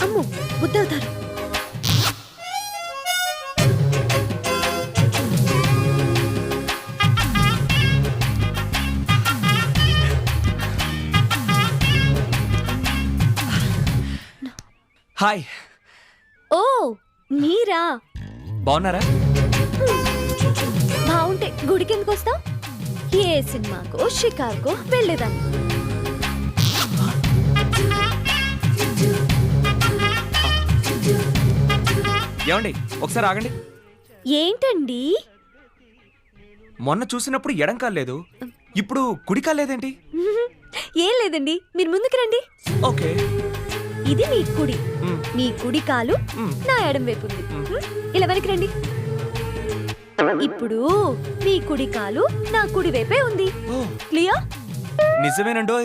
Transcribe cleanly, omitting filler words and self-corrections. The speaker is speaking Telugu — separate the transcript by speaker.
Speaker 1: అమ్మో బుద్ధవుతారు.
Speaker 2: హాయ్.
Speaker 1: ఓ మీరా?
Speaker 2: బాగున్నారా?
Speaker 1: బాగుంటే గుడికి ఎందుకు వస్తావు? ఏ సినిమాకో షికార్కో వెళ్ళేదాన్ని.
Speaker 2: ఏమండి ఒకసారి ఆగండి.
Speaker 1: ఏంటండి?
Speaker 2: మొన్న చూసినప్పుడు ఎడం కాలేదు, ఇప్పుడు కుడి కాలేదేంటి?
Speaker 1: ఏం లేదండి, మీరు ముందుకు రండి.
Speaker 2: ఓకే.
Speaker 1: ఇది మీ కుడి, మీ కుడి కాలు నా ఎడం వైపు ఉంది. ఇలా వెనక్కి రండి. ఇప్పుడు మీ కుడి కాలు నా కుడి వైపే ఉంది. క్లియర్?
Speaker 2: నిజమేనండోయ్.